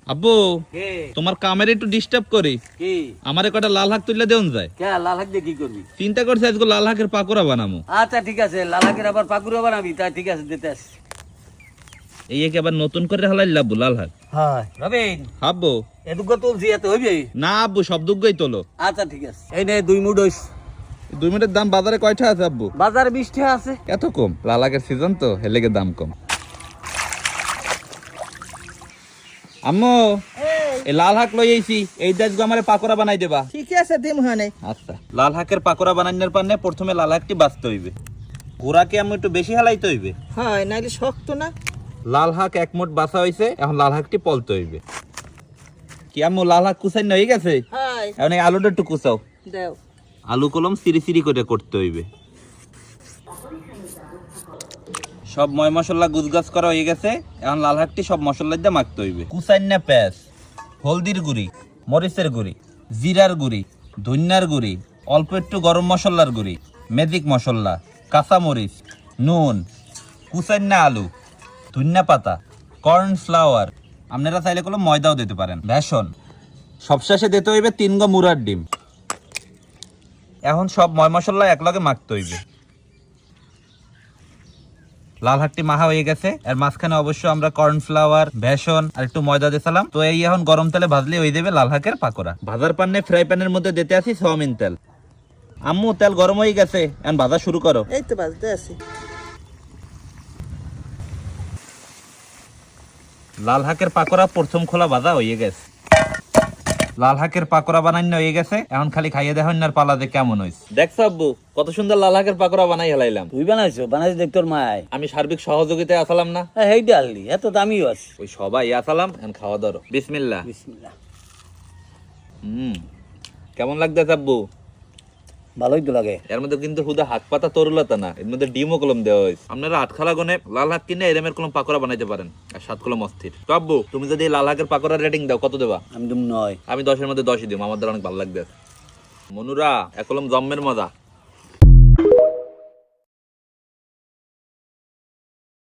আব্বু কে তোমার কামের একটু ডিস্টার্ব করি, কি আমারে কটা লাল হাক তুললে দেন যায়। কে লাল হাক দিয়ে কি করবি? চিন্তা করছি আজকে লাল হাকের পাকোড়া বানামো। আচ্ছা ঠিক আছে, লাল হাকের আবার পাকুড় আবার আমি তাই ঠিক আছে দিতে আসি। এই একে আবার নতুন করে হালাই লাভবো লাল হাক। হ্যাঁ রবিন, আব্বু এটুকু তুলছি এত হইবে? না আব্বু, সব দুগ্গই তোলো। আচ্ছা ঠিক আছে, এই নে 2 মুড হইস। 2 মিনিটের দাম বাজারে কয়টা আছে আব্বু? বাজারে 20 টাকা আছে। এত কম? লাল হাকের সিজন তো, হেলেগে দাম কম। আম্মু এই লাল হাক লই আইছি, এই দাজগো আমারে পাকোড়া বানাই দেবা। ঠিক আছে দিম হনে। আচ্ছা, লাল হাকের পাকোড়া বানানোর পান্নে প্রথমে লাল হাকটি বাছতে হইবে। গোড়াকে আমি একটু বেশি হালাইতে হইবে। হয় নাইলে শক্ত না। লাল হাক এক মুঠ বাছা হইছে, এখন লাল হাকটি পলতে হইবে। কি আম্মু লাল হাক কুচাই হয়ে গেছে? হয় এখন এই আলুটা একটু কুচাও। দাও। আলু কলম সিরি সিরি করে করতে হইবে। সব ময় মশলা গুজগাছ করা হয়ে গেছে, এখন লাল হাকটি সব মশলা দিয়ে মাখতে হইবে। কুচাইন না পেঁয়াজ, হলদির গুঁড়ি, মরিচের গুঁড়ি, জিরার গুঁড়ি, ধনিয়ার গুঁড়ি, অল্প একটু গরম মশলার গুঁড়ি, ম্যাজিক মশলা, কাঁচা মরিচ, নুন, কুচাইন না আলু, ধনিয়া পাতা, কর্নফ্লাওয়ার, আপনারা চাইলে কোনো ময়দাও দিতে পারেন, বেসন, সবশেষে দিতে হইবে 3 গো মুরার ডিম। এখন সব ময় মশলা একলগে মাখতে হইবে। লাল হাকটি মাখা হয়ে গেছে, এর মাঝখানে অবশ্য আমরা কর্নফ্লাওয়ার, বেসন আর একটু ময়দা দিয়েছিলাম। তো এই এখন গরম তেলে ভাজলে হয়ে যাবে লাল হাকের পাকোড়া। ভাজার পান্নে ফ্রাই প্যানের মধ্যে দিতে আসি সয়াবিন তেল। আম্মু তেল গরম হয়ে গেছে, এখন ভাজা শুরু করো। এই তো বাজতে আছে। লাল হাকের পাকোড়া প্রথম খোলা ভাজা হয়ে গেছে। লাল হাকের পাকোড়া বানানো হয়ে গেছে, এখন খালি খাইয়ে দেখুন আর পালা যে কেমন হয়েছে। দেখছো আব্বু কত সুন্দর লাল হাকের পাকোড়া বানাই হেলাইলাম। তুই বানাইছো? বানাইছি দেখ তোর মায়। আমি সার্বিক সহযোগিতায় আসালাম না। হেই ডাললি এত দামিও আছে। ওই সবাই আসালাম, এখন খাওয়া ধরো। বিসমিল্লাহ। বিসমিল্লাহ। কেমন লাগতেছে আব্বু? ভালোই তো লাগে। এর মধ্যে কিন্তু হুদা হাত পাতা তরুলতা না, এর মধ্যে ডিমও কলম দেওয়া হয়েছে। আপনারা 8 খালা গনে লাল হাক কিনে এরমের কলম পাকোড়া বানাইতে পারেন, আর 7 কলম অস্থির। তো আব্বু তুমি যদি এই লাল হাকের পাকোড়ার রেটিং দাও কত দেবা? আমি তুমি 9। আমি 10-এর মধ্যে 10ই দিব, আমাদের অনেক ভালো লাগবে। মনুরা এক কলম জম্মের মজা।